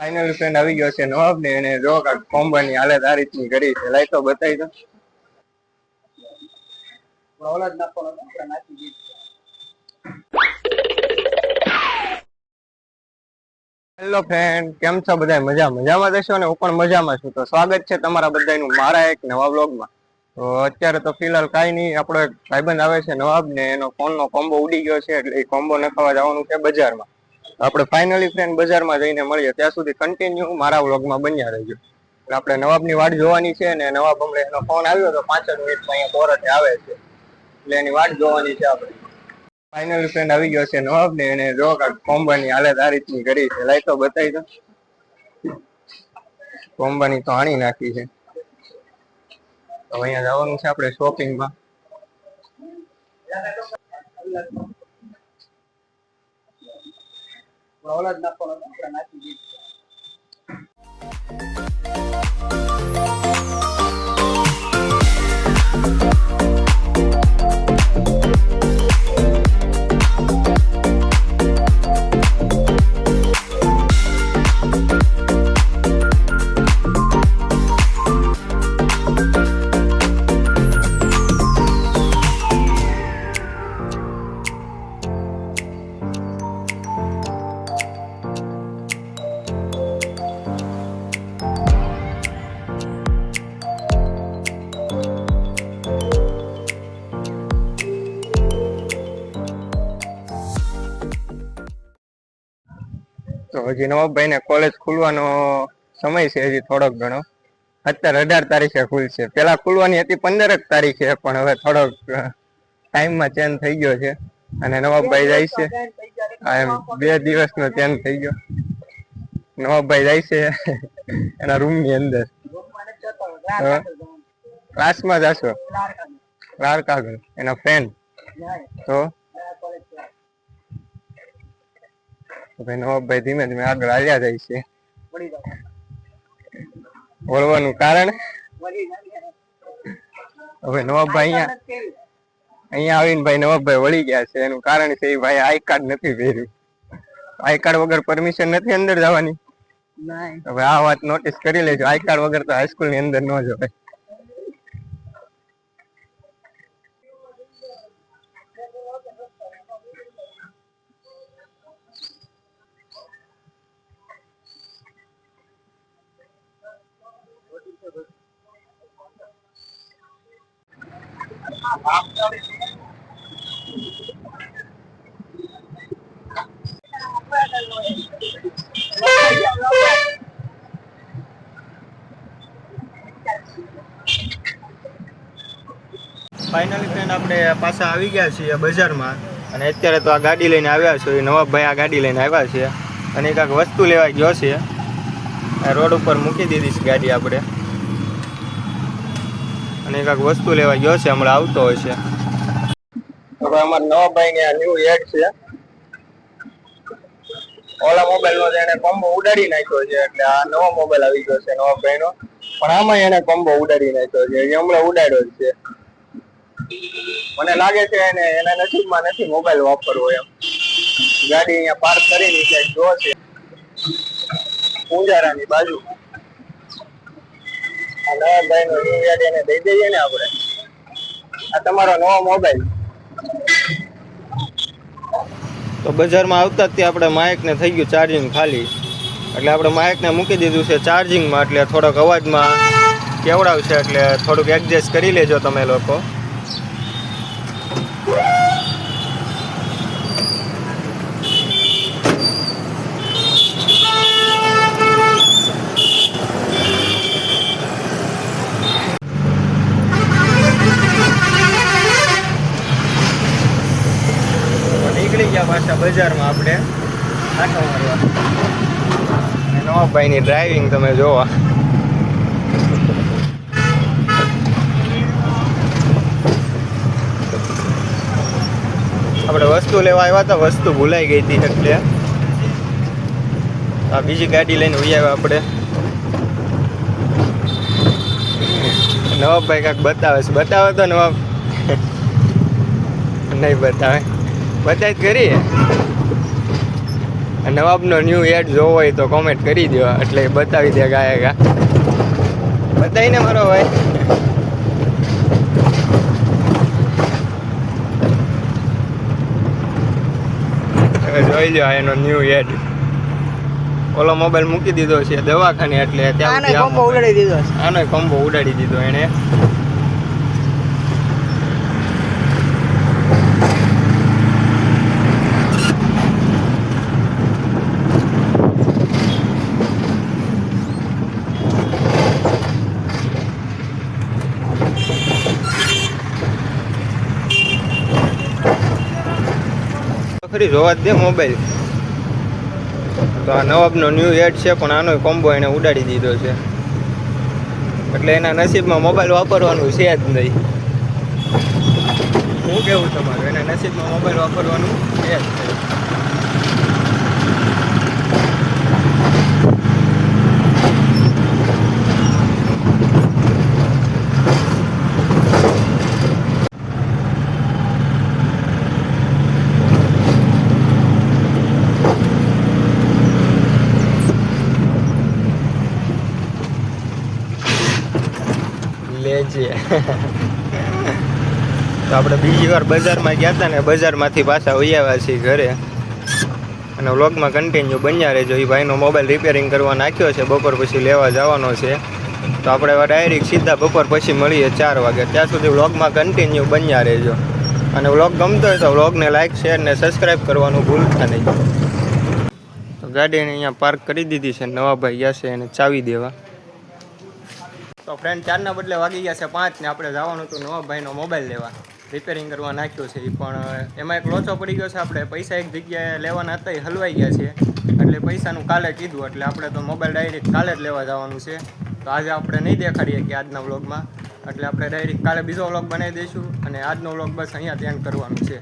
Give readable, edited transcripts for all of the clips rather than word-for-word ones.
Final friend આવી ગયો છે નવાબ ને એને જો કાંઈક કોમ્બાની હાલત આ રીતની કરી છે. લાઈ તો બતાવી દો. હેલો ફ્રેન્ડ, કેમ છો બધા? મજામાં જશો ને? હું પણ મજામાં છું. તો સ્વાગત છે તમારા બધાનું મારા એક નવા વ્લોગમાં. તો અત્યારે તો ફિલહાલ કાંઈ નહીં, આપણો એક ભાઈબંધ આવે છે નવાબ ને, એનો ફોનનો કોમ્બો ઉડી ગયો છે એટલે એ કોમ્બો નખાવા જવાનું છે બજારમાં. આપણે ફાઇનલી ફ્રેન્ડ બજારમાં જઈને મળીએ. ત્યાં સુધી કન્ટિન્યુ મારા વ્લોગમાં બન્યા રહેજો. એટલે આપણે નવાબની વાટ જોવાની છે ને નવાબ હમણાં એનો ફોન આવ્યો તો 5 મિનિટમાં અહીંયા કોરટે આવે છે એટલે એની વાટ જોવાની છે આપણે. ફાઇનલી ફ્રેન્ડ આવી ગયો છે નવાબ ને એને જો કાંઈક કોમ્બાની હાલત આ રીતની કરી છે. લાઈ તો બતાવી દો. કોમ્બાની તો હાણી નાખી છે. તો અહીંયા જવાનું છે આપણે શોપિંગમાં. તો હજી નવાબભાઈ ને કોલેજ ખુલવાનો સમય છે, હજી થોડોક ઘણો. અત્યારે 18 તારીખે ખુલશે. પેલા ખુલવાની હતી 15 તારીખે, પણ હવે થોડોક ટાઈમમાં ચેન્જ થઈ ગયો છે. અને નવાબભાઈ જાય છે, એમ 2 દિવસનો ચેન્જ થઈ ગયો. નવાબભાઈ જાય છે એના રૂમની અંદર. ક્લાસમાં જશો? આગળ એના ફ્રેન્ડ. તો નવાબભાઈ ધીમે ધીમે આગળ આવ્યા જાય છે. વળવાનું કારણ હવે નવાબભાઈ અહીંયા આવીને ભાઈ નવાબભાઈ વળી ગયા છે. એનું કારણ છે એ ભાઈ આઈ કાર્ડ નથી પહેર્યું. આઈ કાર્ડ વગર પરમિશન નથી અંદર જવાની. હવે આ વાત નોટિસ કરી લેજો. આઈ કાર્ડ વગર તો હાઈસ્કૂલ ની અંદર ન જવાય. ફાઇનલી ફ્રેન્ડ આપણે પાછા આવી ગયા છીએ બજારમાં. અને અત્યારે તો આ ગાડી લઈને આવ્યા છો. એ નવાબભાઈ આ ગાડી લઈને આવ્યા છે અને કાંઈક વસ્તુ લેવા ગયો છે. આ રોડ ઉપર મૂકી દીધી છે ગાડી આપણે. અને કાંઈક વસ્તુ લેવા ગયો છે, હમણાં આવતો હોય છે. હવે અમારા નવાબભાઈ ને આ ન્યુ એડ છે. ઓલા મોબાઈલ નો એને કોમ્બો ઉડાડી નાખ્યો છે, એટલે આ નવો મોબાઈલ આવી ગયો છે નવાબભાઈ નો. પણ આમાં એને કોમ્બો ઉડાડી નાખ્યો છે, હમણાં ઉડાડ્યો છે. મને લાગે છે એને એના નસીબમાં નથી મોબાઈલ વાપરવો એમ. ગાડી અહીંયા પાર્ક કરીને ક્યાંક જો છે પૂંજારાની બાજુ. આ નવાબભાઈ નો ન્યુ એડ એને દઈ દઈએ ને આપણે. આ તમારો નવો મોબાઈલ. તો બજારમાં આવતા જ આપણે માઇક ને થઈ ગયું ચાર્જિંગ ખાલી, એટલે આપણે માઇક ને મૂકી દીધું છે ચાર્જિંગમાં. એટલે થોડોક અવાજમાં કેવડાવશે, એટલે થોડુંક એડજસ્ટ કરી લેજો તમે લોકો. પાછા બજારમાં આપણે આટો મારવા. અને નવાબભાઈની ડ્રાઇવિંગ તમે જોવા. આપણે વસ્તુ લેવા આવ્યા હતા, વસ્તુ ભૂલાઈ ગઈ હતી એટલે આ બીજી ગાડી લઈને ઉઈ આવ્યા આપણે. નવાબભાઈ કાંઈક બતાવે છે. બતાવે તો નવાબ? નહીં બતાવે. બતાવી જ કરી. નવાબનો ન્યૂ એડ જોવો હોય તો કોમેન્ટ કરી દો, એટલે બતાવી દે ગાયકા. બતાવીને મારો ભાઈ. જોઈ લો એનો ન્યૂ એડ. ઓલો મોબાઈલ મૂકી દીધો છે દવાખાને, એટલે ત્યાં ઉડાડી દીધો. આનો કોમ્બો ઉડાડી દીધો એને. ખરી જોવા જ દે મોબાઈલ. તો આ નવાબનો ન્યૂ એડ છે, પણ આનો કોમ્બો એને ઉડાડી દીધો છે, એટલે એના નસીબમાં મોબાઈલ વાપરવાનું છે જ નહીં. શું કેવું તમારું? એના નસીબમાં મોબાઈલ વાપરવાનું છે જ નહીં. લેજે. તો આપણે બીજી વાર બજારમાં ગયા હતા ને, બજારમાંથી પાછા વહી આવ્યા છીએ ઘરે, અને વ્લોગમાં કન્ટિન્યુ બન્યા રહેજો. એ ભાઈનો મોબાઈલ રિપેરિંગ કરવા નાખ્યો છે, બપોર પછી લેવા જવાનો છે. તો આપણે ડાયરેક્ટ સીધા બપોર પછી મળીએ 4 વાગે. ત્યાં સુધી વ્લોગમાં કન્ટિન્યુ બન્યા રહેજો. અને વ્લોગ ગમતો હોય તો વ્લોગને લાઇક, શેર ને સબસ્ક્રાઈબ કરવાનું ભૂલતા નહીં. તો ગાડીને અહીંયા પાર્ક કરી દીધી છે. નવાભાઈ ગયા છે એને ચાવી દેવા. તો ફ્રેન્ડ 4ના બદલે વાગી ગયા છે 5 ને આપણે જવાનું હતું નવાભાઈનો મોબાઈલ લેવા. રિપેરિંગ કરવા નાખ્યો છે એ, પણ એમાં એક લોચો પડી ગયો છે. આપણે પૈસા એક જગ્યાએ લેવાના હતા, એ હલવાઈ ગયા છે, એટલે પૈસાનું કાલે કીધું, એટલે આપણે તો મોબાઈલ ડાયરેક્ટ કાલે જ લેવા જવાનું છે. તો આજે આપણે નહીં દેખાડીએ કે આજના વ્લોગમાં, એટલે આપણે ડાયરેક્ટ કાલે બીજો વ્લોગ બનાવી દઈશું. અને આજનો વ્લોગ બસ અહીંયા ધ્યાન કરવાનું છે.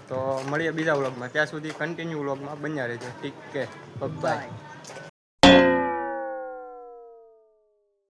તો મળીએ બીજા વ્લોગમાં. ત્યાં સુધી કન્ટિન્યુ વ્લોગમાં બન્યા રહેજો. ઠીક કે બાય.